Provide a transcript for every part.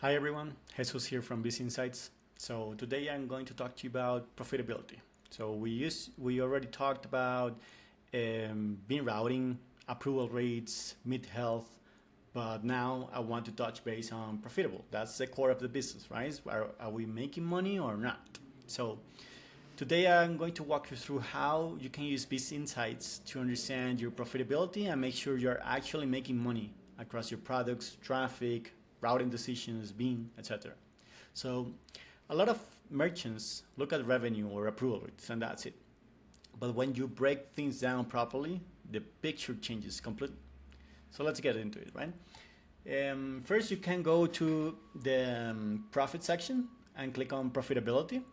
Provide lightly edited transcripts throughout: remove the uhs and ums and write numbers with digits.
Hi everyone, Jesus here from Beast Insights. So today I'm going to talk to you about profitability. So we already talked about bin routing, approval rates, mid health, but now I want to touch base on profitable. That's the core of the business, right? Are we making money or not? So today I'm going to walk you through how you can use Beast Insights to understand your profitability and make sure you're actually making money across your products, traffic, routing decisions, bin, etc. So a lot of merchants look at revenue or approval rates and that's it. But when you break things down properly, the picture changes completely. So let's get into it, right? First, you can go to the profit section and click on profitability.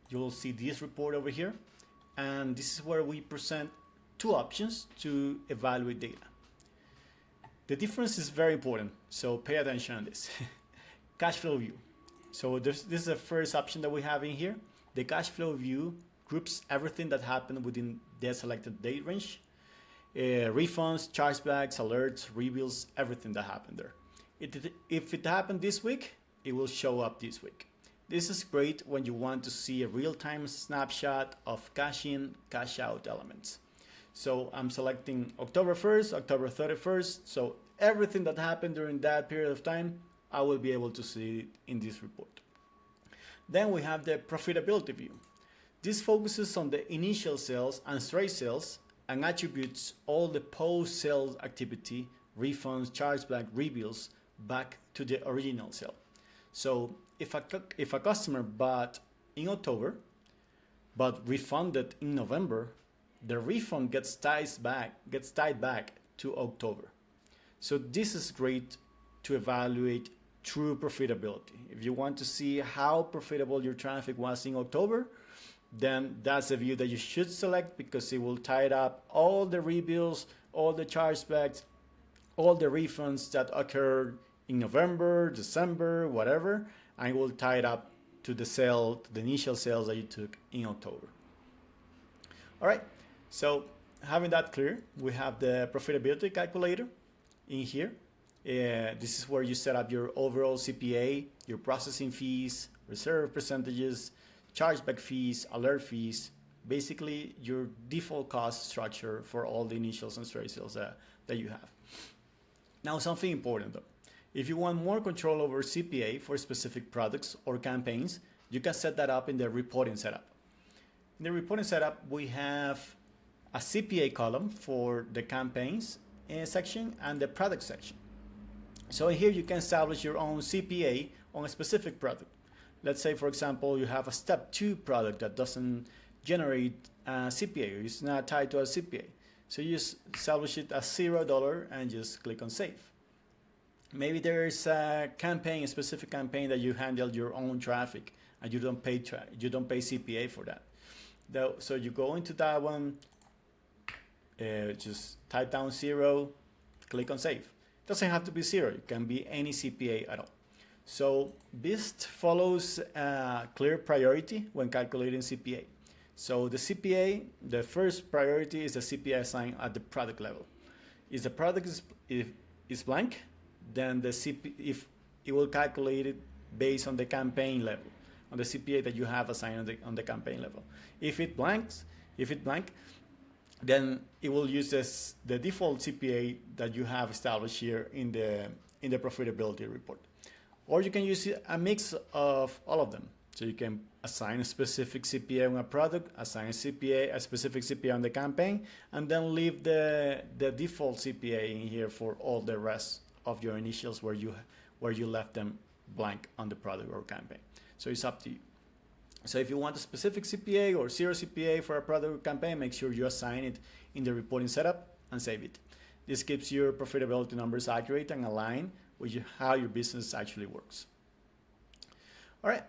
You'll see this report over here. And this is where we present two options to evaluate data. The difference is very important, so pay attention on this. Cashflow View. So this is the first option that we have in here. The Cashflow View groups everything that happened within the selected date range. Refunds, chargebacks, alerts, reveals, everything that happened there. If it happened this week, it will show up this week. This is great when you want to see a real-time snapshot of cash in, cash out elements. So I'm selecting October 1st, October 31st. So everything that happened during that period of time, I will be able to see it in this report. Then we have the Profitability View. This focuses on the initial sales and straight sales and attributes all the post-sales activity, refunds, chargeback, reveals back to the original sale. So if a customer bought in October but refunded in November, the refund gets tied back to October. So this is great to evaluate true profitability. If you want to see how profitable your traffic was in October, then that's the view that you should select because it will tie up all the rebills, all the chargebacks, all the refunds that occurred in November, December, whatever, and it will tie it up to the initial sales that you took in October. All right. So having that clear, we have the Profitability Calculator in here. This is where you set up your overall CPA, your processing fees, reserve percentages, chargeback fees, alert fees, basically your default cost structure for all the initials and straight sales that you have. Now something important though. If you want more control over CPA for specific products or campaigns, you can set that up in the reporting setup. In the reporting setup, we have a CPA column for the campaigns section and the product section. So here you can establish your own CPA on a specific product. Let's say, for example, you have a step 2 product that doesn't generate a CPA, or it's not tied to a CPA. So you just establish it as $0 and just click on save. Maybe there's a specific campaign that you handle your own traffic and you don't pay CPA for that. So you go into that one, just type down 0, click on save. It doesn't have to be 0, it can be any CPA at all. So Beast follows a clear priority when calculating CPA. So the CPA, the first priority is the CPA assigned at the product level. If the product is blank, then if it will calculate it based on the campaign level, on the CPA that you have assigned on the campaign level. If it blank, then it will use the default CPA that you have established here in the profitability report. Or you can use a mix of all of them. So you can assign a specific CPA on a product, assign a specific CPA on the campaign, and then leave the default CPA in here for all the rest of your initials where you left them blank on the product or campaign. So it's up to you. So if you want a specific CPA or 0 CPA for a product or campaign, make sure you assign it in the reporting setup and save it. This keeps your profitability numbers accurate and aligned with how your business actually works. All right.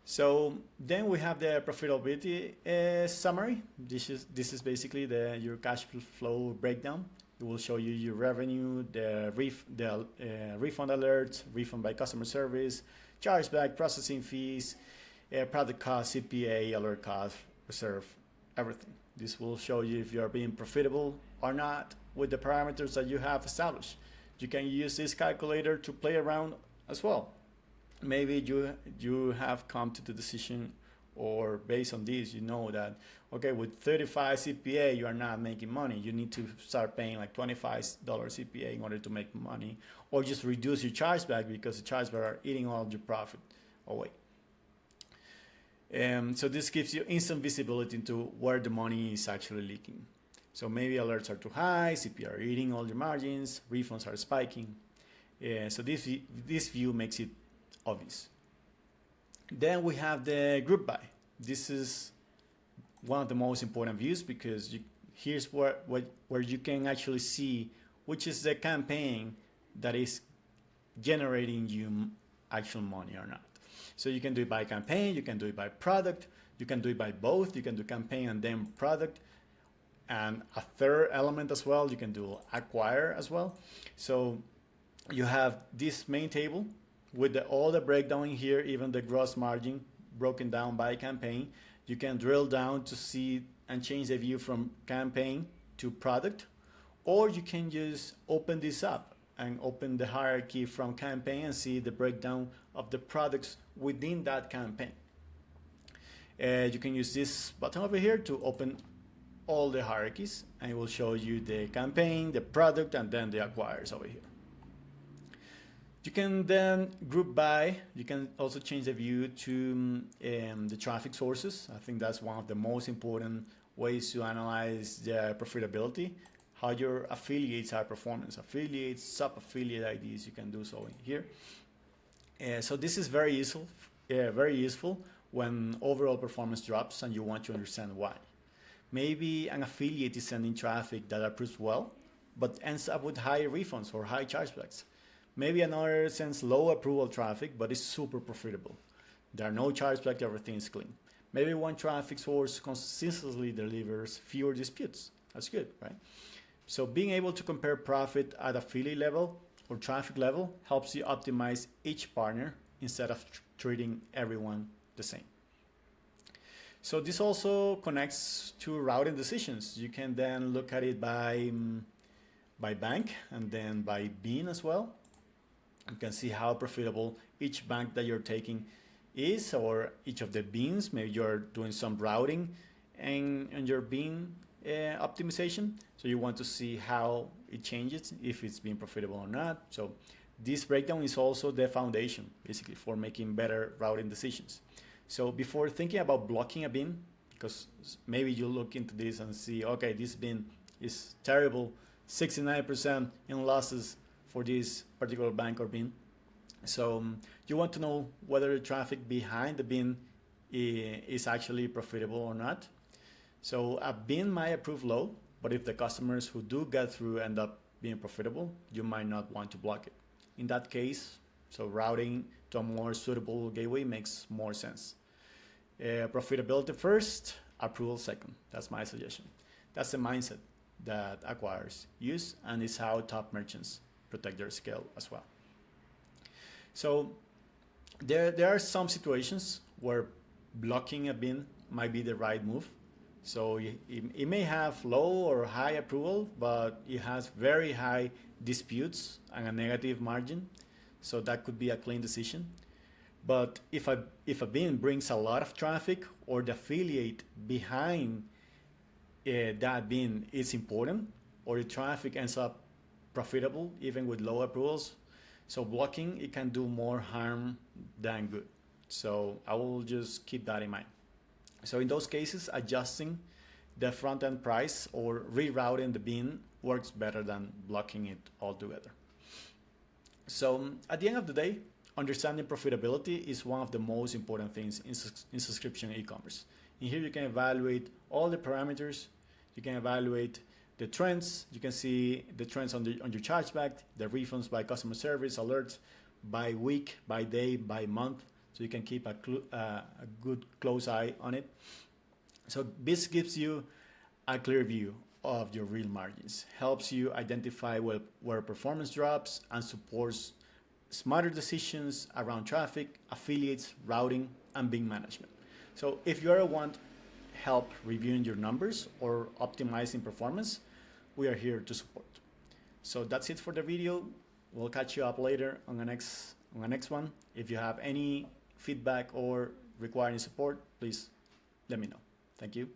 So then we have the profitability summary. This is basically your cash flow breakdown. It will show you your revenue, the refund alerts, refund by customer service, chargeback, processing fees, product cost, CPA, alert cost, reserve, everything. This will show you if you are being profitable or not with the parameters that you have established. You can use this calculator to play around as well. maybe you have come to the decision, or based on this, you know that, okay, with 35 CPA, you are not making money. You need to start paying like $25 CPA in order to make money, or just reduce your chargeback because the chargeback are eating all your profit away. So this gives you instant visibility into where the money is actually leaking. So maybe alerts are too high, CPA are eating all your margins, refunds are spiking. So this view makes it obvious. Then we have the group buy. This is one of the most important views because here's where you can actually see which is the campaign that is generating you actual money or not. So you can do it by campaign, you can do it by product, you can do it by both, you can do campaign and then product. And a third element as well, you can do acquire as well. So you have this main table with all the breakdown in here, even the gross margin broken down by campaign. You can drill down to see and change the view from campaign to product, or you can just open this up and open the hierarchy from campaign and see the breakdown of the products within that campaign. You can use this button over here to open all the hierarchies, and it will show you the campaign, the product, and then the acquires over here. You can then group by. You can also change the view to the traffic sources. I think that's one of the most important ways to analyze the profitability, how your affiliates are performing. Affiliates, sub-affiliate IDs, you can do so in here. So this is very useful when overall performance drops and you want to understand why. Maybe an affiliate is sending traffic that approves well, but ends up with high refunds or high chargebacks. Maybe another sends low approval traffic, but is super profitable. There are no chargebacks, everything is clean. Maybe one traffic source consistently delivers fewer disputes. That's good, right? So being able to compare profit at affiliate level or traffic level helps you optimize each partner instead of treating everyone the same. So this also connects to routing decisions. You can then look at it by bank and then by bean as well. You can see how profitable each bank that you're taking is, or each of the beans. Maybe you're doing some routing and your bean optimization. So you want to see how it changes, if it's being profitable or not. So this breakdown is also the foundation, basically, for making better routing decisions. So before thinking about blocking a bin, because maybe you look into this and see, okay, this bin is terrible, 69% in losses for this particular bank or bin. So you want to know whether the traffic behind the bin is actually profitable or not. So a bin might approve low, but if the customers who do get through end up being profitable, you might not want to block it. In that case, so routing to a more suitable gateway makes more sense. Profitability first, approval second. That's my suggestion. That's the mindset that acquirers use, and is how top merchants protect their scale as well. So there are some situations where blocking a bin might be the right move. So it may have low or high approval, but it has very high disputes and a negative margin. So that could be a clean decision. But if a bin brings a lot of traffic, or the affiliate behind that bin is important, or the traffic ends up profitable even with low approvals, so blocking, it can do more harm than good. So I will just keep that in mind. So in those cases, adjusting the front-end price or rerouting the bin works better than blocking it altogether. So at the end of the day, understanding profitability is one of the most important things in subscription e-commerce. In here, you can evaluate all the parameters. You can evaluate the trends. You can see the trends on your chargeback, the refunds by customer service, alerts by week, by day, by month. So you can keep a good close eye on it. So this gives you a clear view of your real margins, helps you identify where performance drops, and supports smarter decisions around traffic, affiliates, routing, and bin management. So if you ever want help reviewing your numbers or optimizing performance, we are here to support. So that's it for the video. We'll catch you up later on the on the next one. If you have any feedback or require any support, please let me know. Thank you.